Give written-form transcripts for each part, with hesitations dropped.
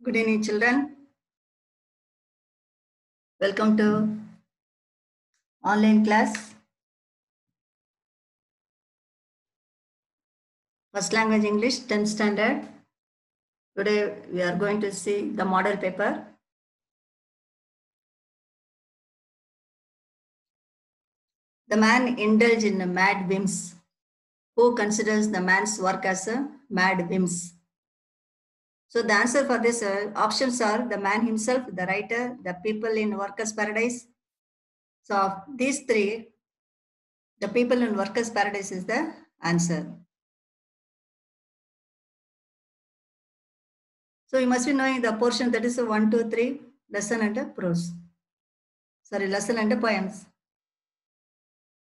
Good evening, children. Welcome to online class. First language English, 10th standard. Today we are going to see the model paper. The man indulged in mad whims. Who considers the man's work as a mad whims? So the answer for this options are the man himself, the writer, the people in workers' paradise. So of these three, the people in workers' paradise is the answer. So you must be knowing the portion that is a 1, 2, 3 lesson and a prose. Sorry, lesson and a poems.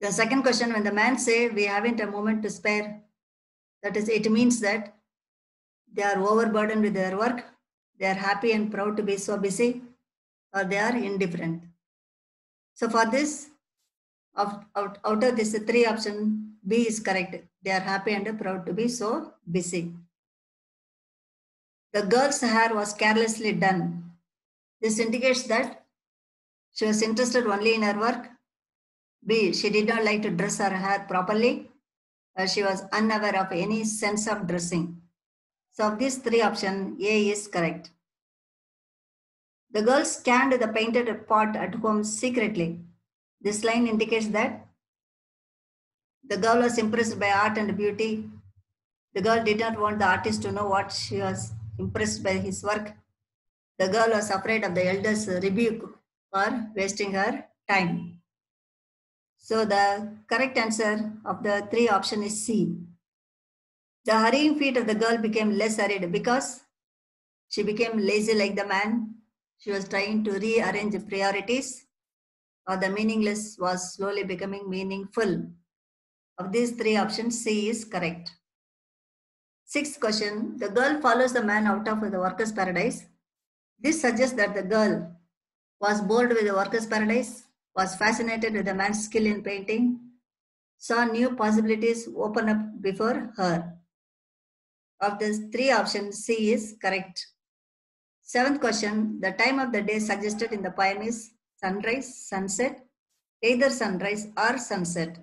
The second question, when the man say we haven't a moment to spare, that is, it means that they are overburdened with their work, they are happy and proud to be so busy, or they are indifferent. So for this, out of this three option, B is correct. They are happy and proud to be so busy. The girl's hair was carelessly done. This indicates that she was interested only in her work. B, she did not like to dress her hair properly. She was unaware of any sense of dressing. So of these three options, A is correct. The girl scanned the painted pot at home secretly. This line indicates that the girl was impressed by art and beauty. The girl did not want the artist to know what she was impressed by his work. The girl was afraid of the elder's rebuke for wasting her time. So the correct answer of the three options is C. The hurrying feet of the girl became less hurried because she became lazy like the man. She was trying to rearrange priorities, or the meaningless was slowly becoming meaningful. Of these three options, C is correct. Sixth question, the girl follows the man out of the workers' paradise. This suggests that the girl was bored with the workers' paradise, was fascinated with the man's skill in painting, saw new possibilities open up before her. Of these three options, C is correct. Seventh question, the time of the day suggested in the poem is sunrise, sunset, either sunrise or sunset.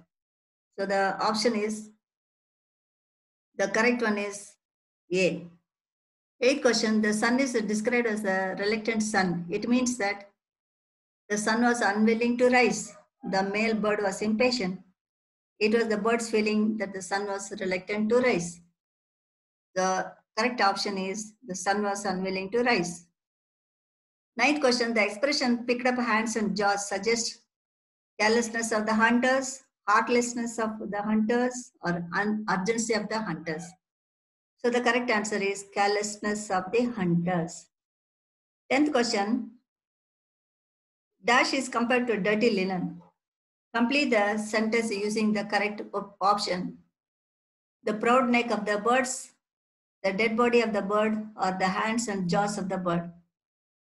So the option is, the correct one is A. Eighth question, the sun is described as a reluctant sun. It means that the sun was unwilling to rise. The male bird was impatient. It was the bird's feeling that the sun was reluctant to rise. The correct option is the sun was unwilling to rise. Ninth question, the expression picked up hands and jaws suggests carelessness of the hunters, heartlessness of the hunters, or urgency of the hunters. So the correct answer is carelessness of the hunters. 10th question, dash is compared to dirty linen. Complete the sentence using the correct option. The proud neck of the birds, the dead body of the bird, or the hands and jaws of the bird.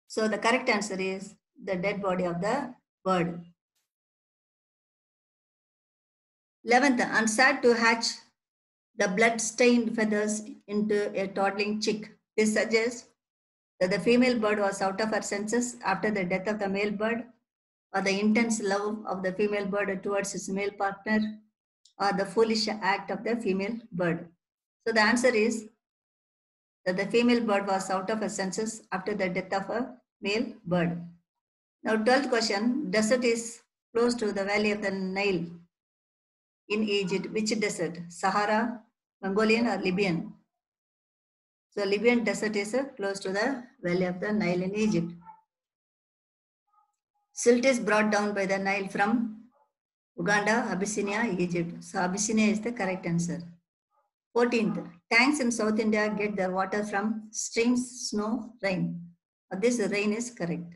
So the correct answer is the dead body of the bird. 11th, unsaid to hatch the blood-stained feathers into a toddling chick. This suggests that the female bird was out of her senses after the death of the male bird, or the intense love of the female bird towards its male partner, or the foolish act of the female bird. So the answer is that the female bird was out of her senses after the death of a male bird. Now 12th question, desert is close to the valley of the Nile in Egypt. Which desert? Sahara, Mongolian or Libyan? So Libyan desert is close to the valley of the Nile in Egypt. Silt is brought down by the Nile from Uganda, Abyssinia, Egypt. So Abyssinia is the correct answer. 14th, tanks in South India get their water from streams, snow, rain. This rain is correct.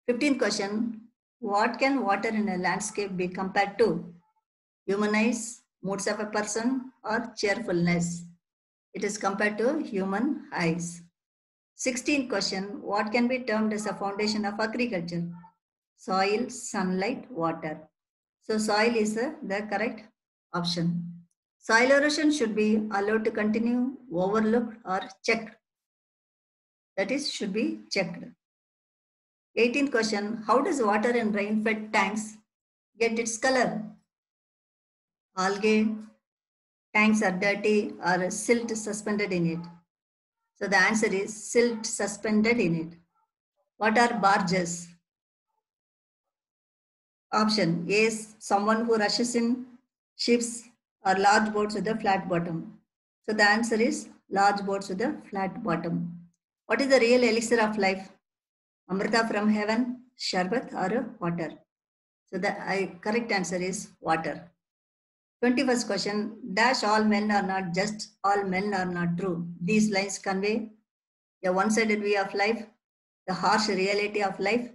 15th question, what can water in a landscape be compared to? Human eyes, moods of a person, or cheerfulness? It is compared to human eyes. 16th question, what can be termed as a foundation of agriculture? Soil, sunlight, water. So soil is the correct option. Soil erosion should be allowed to continue, overlooked, or checked. That is, should be checked. 18th question, how does water in rain-fed tanks get its color? Algae, tanks are dirty, or silt suspended in it? So the answer is silt suspended in it. What are barges? Option A is someone who rushes in ships or large boats with a flat bottom. So the answer is large boats with a flat bottom. What is the real elixir of life? Amrita from heaven, sharbat or water? So the correct answer is water. 21st question, dash all men are not just, all men are not true. These lines convey a one-sided view of life, the harsh reality of life,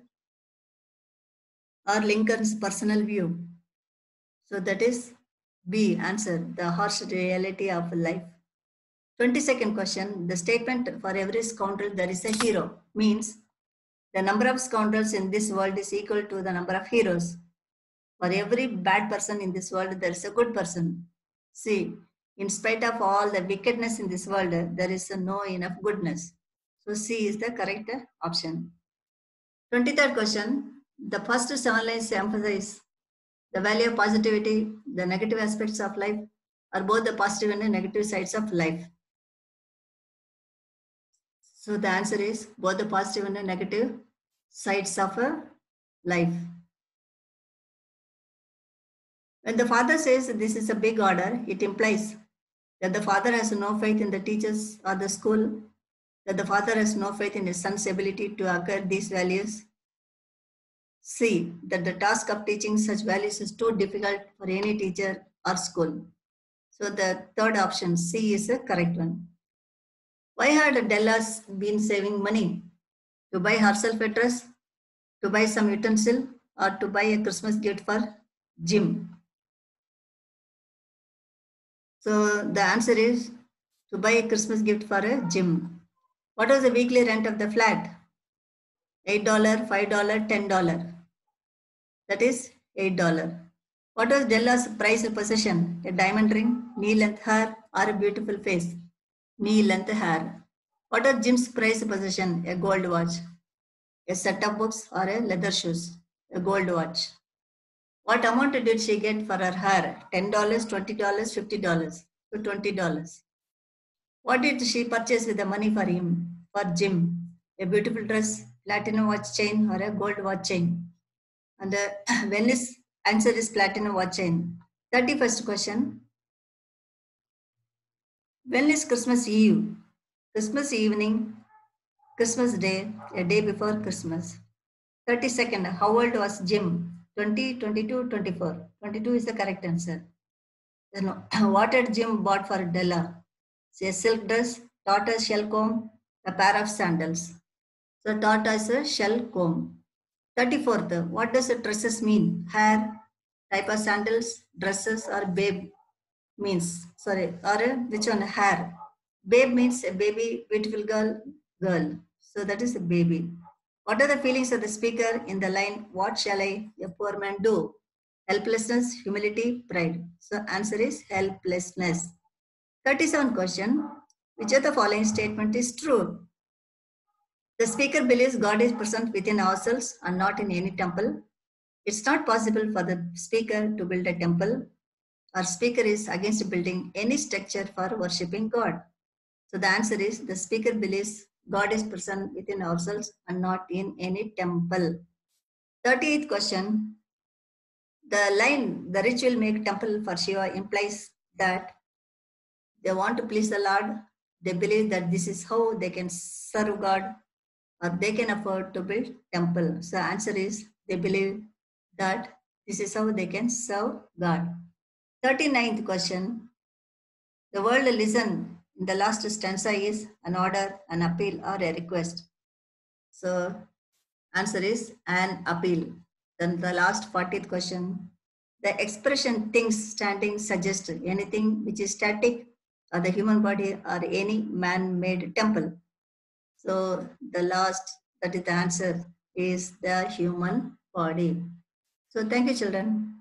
or Lincoln's personal view. So that is B answer, the harsh reality of life. 22nd question, the statement for every scoundrel there is a hero means the number of scoundrels in this world is equal to the number of heroes. For every bad person in this world, there is a good person. See, in spite of all the wickedness in this world, there is no enough goodness. So C is the correct option. 23rd question, the first 7 lines emphasize the value of positivity, the negative aspects of life, or both the positive and the negative sides of life. So the answer is both the positive and the negative sides of a life. When the father says this is a big order, it implies that the father has no faith in the teachers or the school, that the father has no faith in his son's ability to acquire these values. C, that the task of teaching such values is too difficult for any teacher or school. So the third option, C, is the correct one. Why had Della's been saving money? To buy herself a dress, to buy some utensil, or to buy a Christmas gift for Jim? So the answer is to buy a Christmas gift for a Jim. What was the weekly rent of the flat? $8, $5, $10. That is $8. What was Della's prized possession? A diamond ring, knee-length hair, or a beautiful face? Knee-length hair. What was Jim's prized possession? A gold watch, a set of books, or a leather shoes? A gold watch. What amount did she get for her hair? $10, $20, $50? So $20. What did she purchase with the money for him, for Jim? A beautiful dress, platinum watch chain, or a gold watch chain? And Venice answer is platinum watch chain. 31st question. When is Christmas Eve? Christmas evening, Christmas day, a day before Christmas. 32nd, how old was Jim? 20, 22, 24. 22 is the correct answer. Then, what had Jim bought for Della? Say silk dress, tortoise shell comb, a pair of sandals. So tortoise shell comb. 34th, what does dresses mean? Hair, type of sandals, dresses, or babe means, sorry, or which one? Hair. Babe means a baby, beautiful girl. So that is a baby. What are the feelings of the speaker in the line, what shall I, a poor man, do? Helplessness, humility, pride. So answer is helplessness. 37th question, which of the following statement is true? The speaker believes God is present within ourselves and not in any temple. It's not possible for the speaker to build a temple. Our speaker is against building any structure for worshipping God. So the answer is the speaker believes God is present within ourselves and not in any temple. 38th question. The line, the rich will make temple for Shiva implies that they want to please the Lord. They believe that this is how they can serve God or they can afford to build temple. So the answer is they believe that this is how they can serve God. 39th question. The word listen in the last stanza is an order, an appeal, or a request. So answer is an appeal. Then the last 40th question. The expression things standing suggests anything which is static or the human body or any man-made temple. So the last, that is the answer, is the human body. So thank you, children.